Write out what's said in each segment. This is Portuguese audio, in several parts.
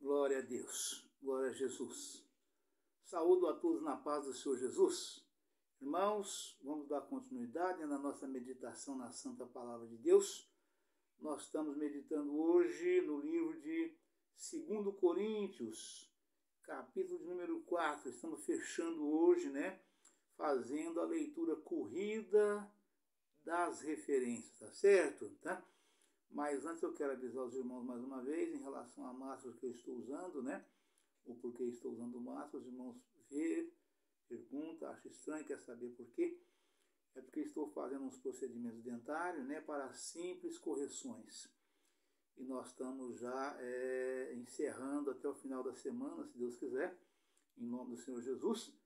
Glória a Deus, glória a Jesus. Saúdo a todos na paz do Senhor Jesus. Irmãos, vamos dar continuidade na nossa meditação na Santa Palavra de Deus. Nós estamos meditando hoje no livro de 2 Coríntios, capítulo de número 4. Estamos fechando hoje, fazendo a leitura corrida das referências, tá certo? Tá? Mas antes eu quero avisar os irmãos mais uma vez em relação à máscara que eu estou usando, o porquê estou usando máscara. Os irmãos vê, perguntam, acham estranho, quer saber por quê. É porque estou fazendo uns procedimentos dentários, para simples correções. E nós estamos já encerrando até o final da semana, se Deus quiser, em nome do Senhor Jesus.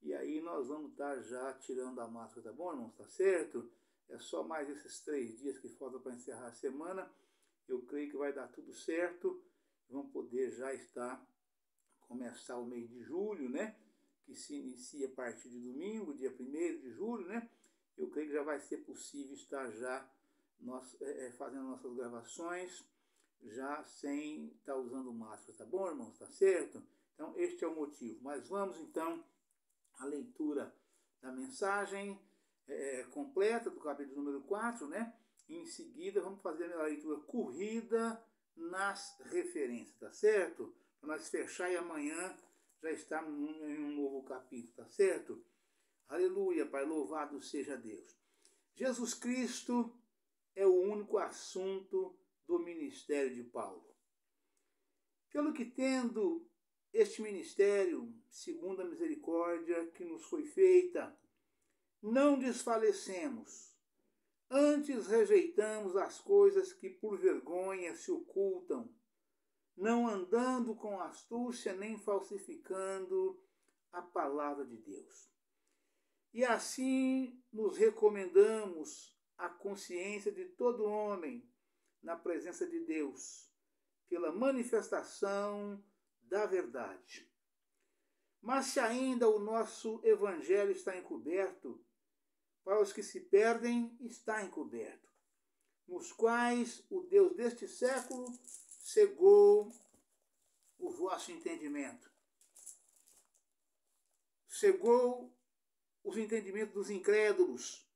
E aí nós vamos estar já tirando a máscara, tá bom, irmãos? Tá certo? É só mais esses 3 dias que faltam para encerrar a semana. Eu creio que vai dar tudo certo. Vamos poder já começar o mês de julho, que se inicia a partir de domingo, dia 1º de julho, Eu creio que já vai ser possível estar já fazendo nossas gravações, já sem estar usando máscara, tá bom, irmãos? Tá certo? Então, este é o motivo. Mas vamos, então, à leitura da mensagem completa do capítulo número 4, E em seguida vamos fazer a leitura corrida nas referências, tá certo? Para nós fechar e amanhã já estarmos em um novo capítulo, tá certo? Aleluia, Pai, louvado seja Deus. Jesus Cristo é o único assunto do ministério de Paulo. Pelo que tendo este ministério, segundo a misericórdia que nos foi feita, não desfalecemos, antes rejeitamos as coisas que por vergonha se ocultam, não andando com astúcia nem falsificando a palavra de Deus. E assim nos recomendamos à consciência de todo homem na presença de Deus, pela manifestação da verdade. Mas se ainda o nosso evangelho está encoberto, para os que se perdem está encoberto, nos quais o Deus deste século cegou o vosso entendimento. Cegou os entendimentos dos incrédulos,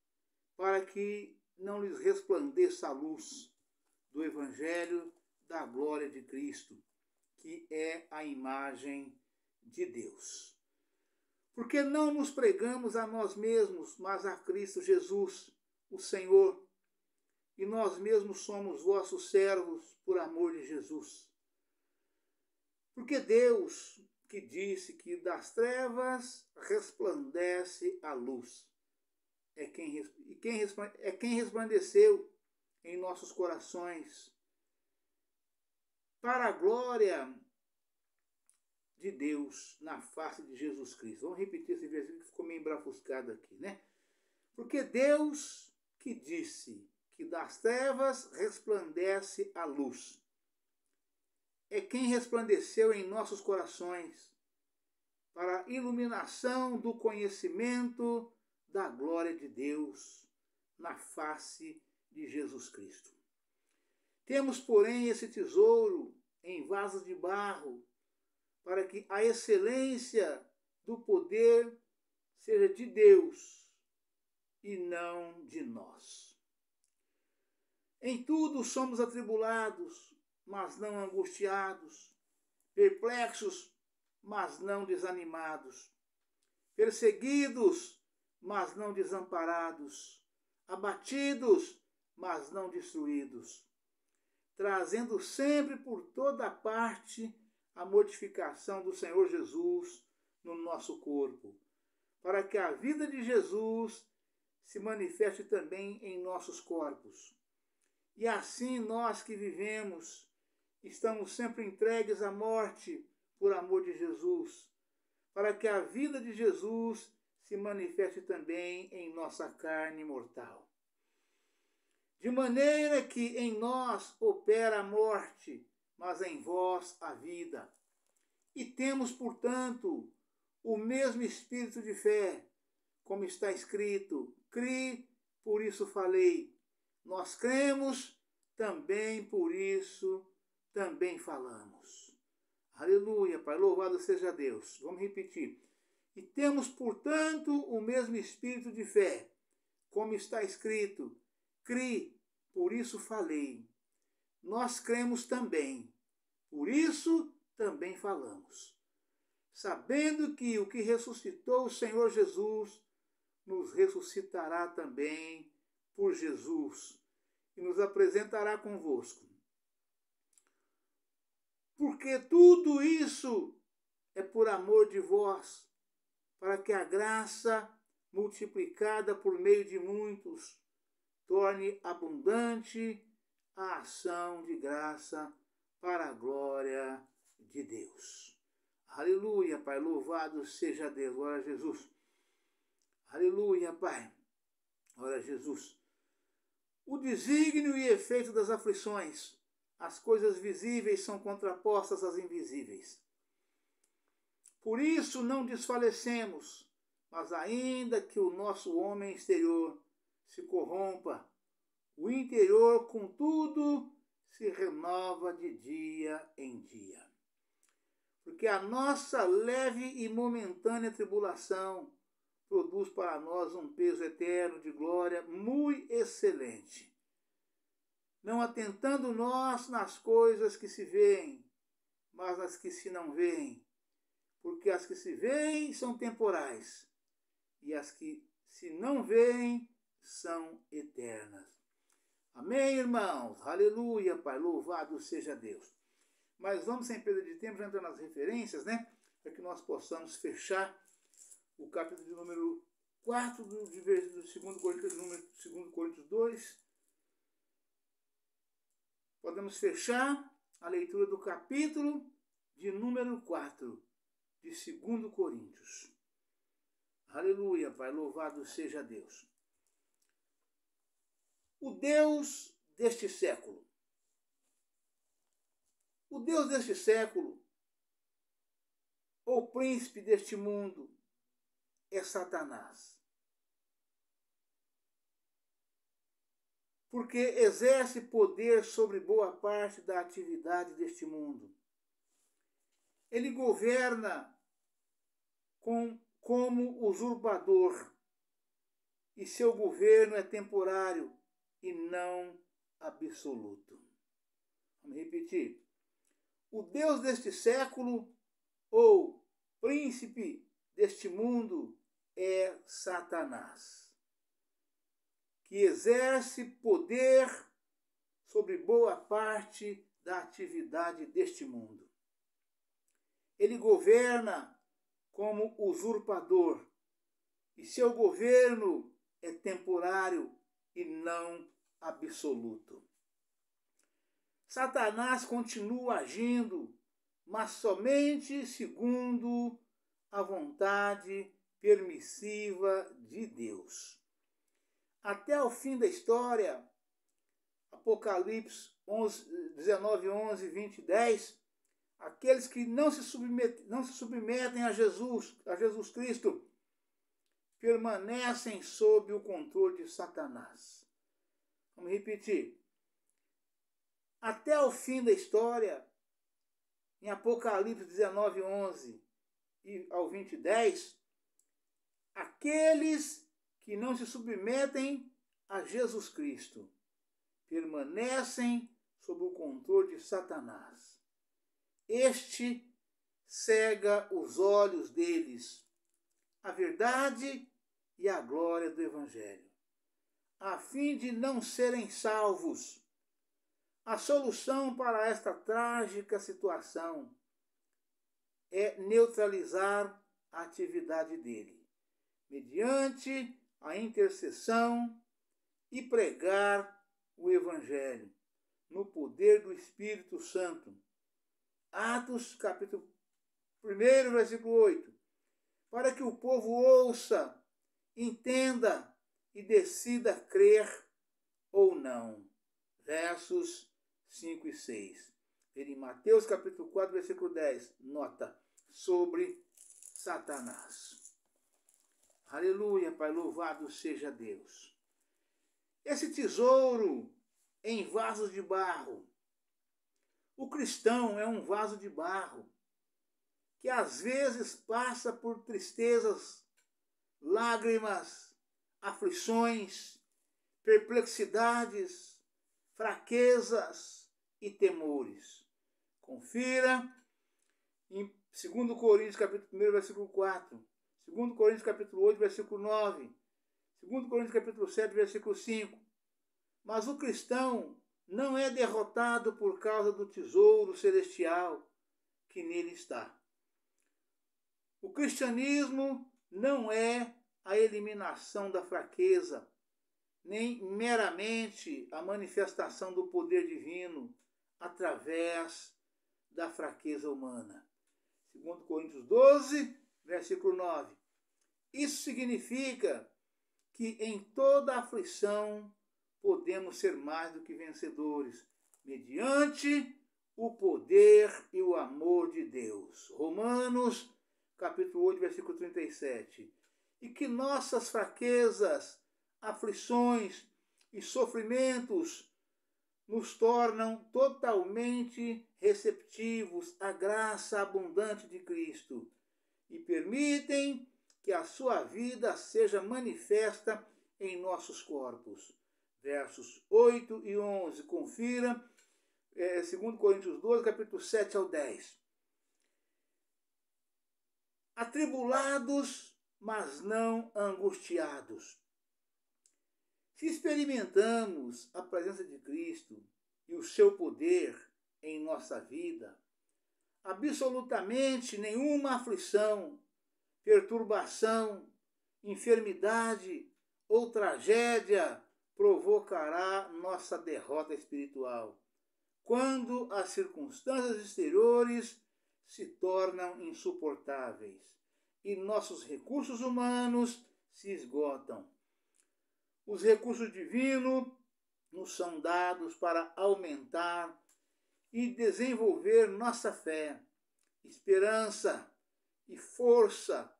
para que não lhes resplandeça a luz do evangelho da glória de Cristo, que é a imagem de Deus. Porque não nos pregamos a nós mesmos, mas a Cristo Jesus, o Senhor, e nós mesmos somos vossos servos por amor de Jesus. Porque Deus, que disse que das trevas resplandece a luz, é quem resplandeceu em nossos corações para a glória de Deus na face de Jesus Cristo. Vamos repetir esse versículo que ficou meio embrafuscado aqui, Porque Deus que disse que das trevas resplandece a luz, é quem resplandeceu em nossos corações para a iluminação do conhecimento da glória de Deus na face de Jesus Cristo. Temos, porém, esse tesouro em vasos de barro, para que a excelência do poder seja de Deus e não de nós. Em tudo somos atribulados, mas não angustiados, perplexos, mas não desanimados, perseguidos, mas não desamparados, abatidos, mas não destruídos, trazendo sempre por toda parte a mortificação do Senhor Jesus no nosso corpo, para que a vida de Jesus se manifeste também em nossos corpos. E assim nós que vivemos, estamos sempre entregues à morte por amor de Jesus, para que a vida de Jesus se manifeste também em nossa carne mortal. De maneira que em nós opera a morte, mas em vós a vida. E temos, portanto, o mesmo espírito de fé, como está escrito: cri, por isso falei. Nós cremos, também por isso também falamos. Aleluia, Pai, louvado seja Deus. Vamos repetir. E temos, portanto, o mesmo espírito de fé, como está escrito, cri, por isso falei. Nós cremos também, por isso também falamos. Sabendo que o que ressuscitou o Senhor Jesus, nos ressuscitará também por Jesus e nos apresentará convosco. Porque tudo isso é por amor de vós, para que a graça, multiplicada por meio de muitos, torne abundante a ação de graça para a glória de Deus. Aleluia, Pai, louvado seja Deus. Glória a Jesus. Aleluia, Pai. Glória a Jesus. O desígnio e efeito das aflições. As coisas visíveis são contrapostas às invisíveis. Por isso não desfalecemos, mas ainda que o nosso homem exterior se corrompa, o interior, contudo, se renova de dia em dia. Porque a nossa leve e momentânea tribulação produz para nós um peso eterno de glória muito excelente. Não atentando nós nas coisas que se veem, mas nas que se não veem. Porque as que se veem são temporais, e as que se não veem são eternas. Amém, irmãos? Aleluia, Pai, louvado seja Deus. Mas vamos, sem perda de tempo, já entrar nas referências, né? Para que nós possamos fechar o capítulo de número 4 do 2 Coríntios 2. Podemos fechar a leitura do capítulo de número 4 de 2 Coríntios. Aleluia, Pai, louvado seja Deus. O Deus deste século. O Deus deste século, ou príncipe deste mundo, é Satanás. Porque exerce poder sobre boa parte da atividade deste mundo. Ele governa como usurpador, e seu governo é temporário e não absoluto. Vamos repetir. O Deus deste século, ou príncipe deste mundo, é Satanás, que exerce poder sobre boa parte da atividade deste mundo. Ele governa como usurpador, e seu governo é temporário e não absoluto. Satanás continua agindo, mas somente segundo a vontade permissiva de Deus. Até o fim da história, Apocalipse 19, 11, 20, 10, aqueles que não se submetem a Jesus Cristo, permanecem sob o controle de Satanás. Vamos repetir. Até o fim da história, em Apocalipse 19, 11 e ao 20, 10, aqueles que não se submetem a Jesus Cristo permanecem sob o controle de Satanás. Este cega os olhos deles, a verdade e a glória do Evangelho, a fim de não serem salvos. A solução para esta trágica situação é neutralizar a atividade dele, mediante a intercessão e pregar o Evangelho no poder do Espírito Santo. Atos, capítulo 1, versículo 8. Para que o povo ouça, entenda e decida crer ou não. Versos 5 e 6. Em Mateus, capítulo 4, versículo 10. Nota sobre Satanás. Aleluia, Pai, louvado seja Deus. Esse tesouro em vasos de barro. O cristão é um vaso de barro que às vezes passa por tristezas, lágrimas, aflições, perplexidades, fraquezas e temores. Confira em 2 Coríntios capítulo 1, versículo 4, 2 Coríntios capítulo 8, versículo 9, 2 Coríntios capítulo 7, versículo 5. Mas o cristão não é derrotado por causa do tesouro celestial que nele está. O cristianismo não é a eliminação da fraqueza, nem meramente a manifestação do poder divino através da fraqueza humana. 2 Coríntios 12, versículo 9. Isso significa que em toda aflição podemos ser mais do que vencedores, mediante o poder e o amor de Deus. Romanos, capítulo 8, versículo 37. E que nossas fraquezas, aflições e sofrimentos nos tornam totalmente receptivos à graça abundante de Cristo e permitem que a sua vida seja manifesta em nossos corpos. Versos 8 e 11. Confira 2 Coríntios 12, capítulo 7 ao 10. Atribulados, mas não angustiados. Se experimentamos a presença de Cristo e o seu poder em nossa vida, absolutamente nenhuma aflição, perturbação, enfermidade ou tragédia provocará nossa derrota espiritual, quando as circunstâncias exteriores se tornam insuportáveis e nossos recursos humanos se esgotam. Os recursos divinos nos são dados para aumentar e desenvolver nossa fé, esperança e força.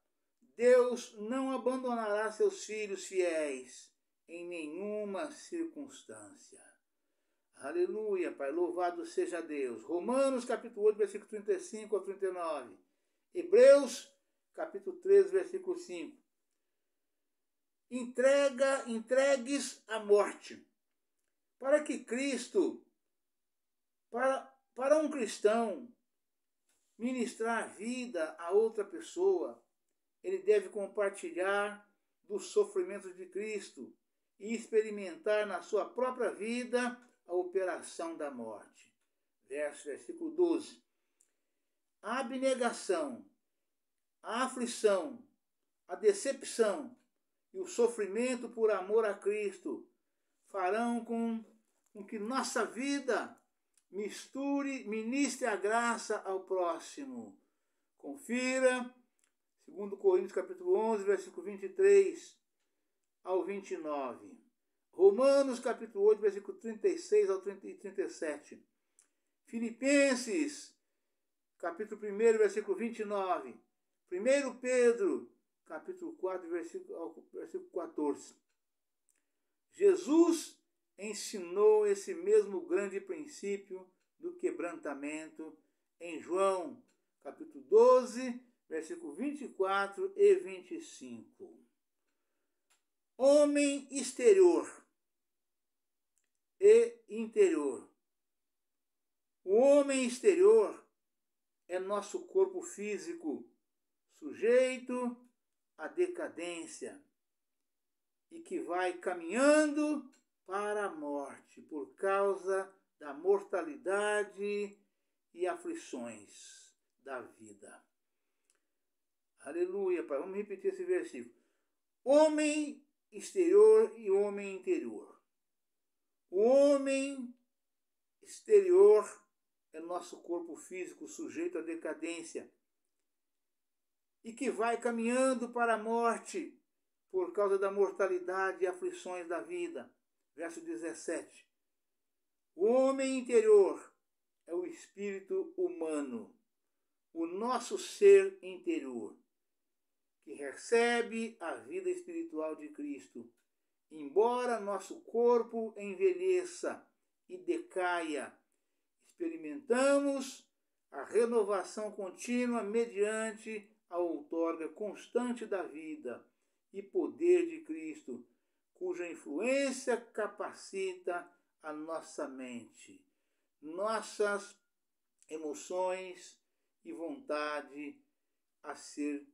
Deus não abandonará seus filhos fiéis em nenhuma circunstância. Aleluia, Pai, louvado seja Deus. Romanos, capítulo 8, versículo 35 ao 39. Hebreus, capítulo 13, versículo 5. Entregues à morte, para que Cristo, para um cristão, ministrar vida a outra pessoa, ele deve compartilhar dos sofrimentos de Cristo e experimentar na sua própria vida a operação da morte. Versículo 12. A abnegação, a aflição, a decepção e o sofrimento por amor a Cristo farão com que nossa vida ministre a graça ao próximo. Confira 2 Coríntios capítulo 11, versículo 23 ao 29. Romanos capítulo 8, versículo 36 ao 37. Filipenses capítulo 1, versículo 29. 1 Pedro capítulo 4, versículo 14. Jesus ensinou esse mesmo grande princípio do quebrantamento em João capítulo 12, versículo 24 e 25. Homem exterior e interior. O homem exterior é nosso corpo físico, sujeito à decadência e que vai caminhando para a morte por causa da mortalidade e aflições da vida. Aleluia, Pai. Vamos repetir esse versículo. Homem exterior e homem interior. O homem exterior é nosso corpo físico sujeito à decadência e que vai caminhando para a morte por causa da mortalidade e aflições da vida. Verso 17. O homem interior é o espírito humano, o nosso ser interior, que recebe a vida espiritual de Cristo. Embora nosso corpo envelheça e decaia, experimentamos a renovação contínua mediante a outorga constante da vida e poder de Cristo, cuja influência capacita a nossa mente, nossas emoções e vontade a se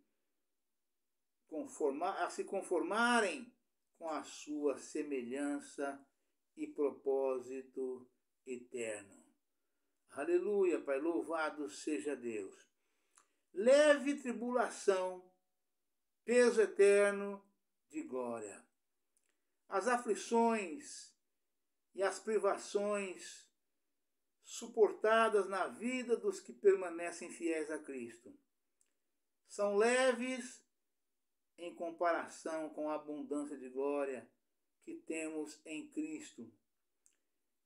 conformarem com a sua semelhança e propósito eterno. Aleluia, Pai, louvado seja Deus. Leve tribulação, peso eterno de glória. As aflições e as privações suportadas na vida dos que permanecem fiéis a Cristo são leves em comparação com a abundância de glória que temos em Cristo.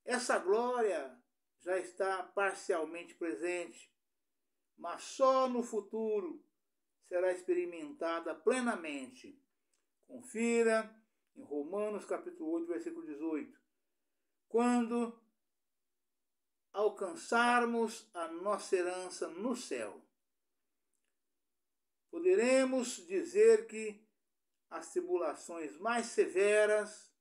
Essa glória já está parcialmente presente, mas só no futuro será experimentada plenamente. Confira em Romanos capítulo 8, versículo 18. Quando alcançarmos a nossa herança no céu, poderemos dizer que as tribulações mais severas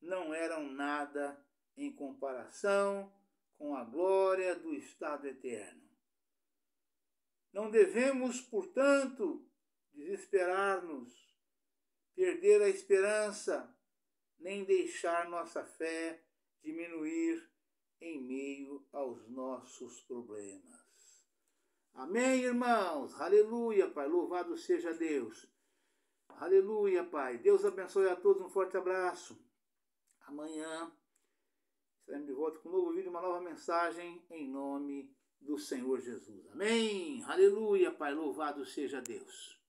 não eram nada em comparação com a glória do estado eterno. Não devemos, portanto, desesperar-nos, perder a esperança, nem deixar nossa fé diminuir em meio aos nossos problemas. Amém, irmãos? Aleluia, Pai. Louvado seja Deus. Aleluia, Pai. Deus abençoe a todos. Um forte abraço. Amanhã estaremos de volta com um novo vídeo, uma nova mensagem em nome do Senhor Jesus. Amém. Aleluia, Pai. Louvado seja Deus.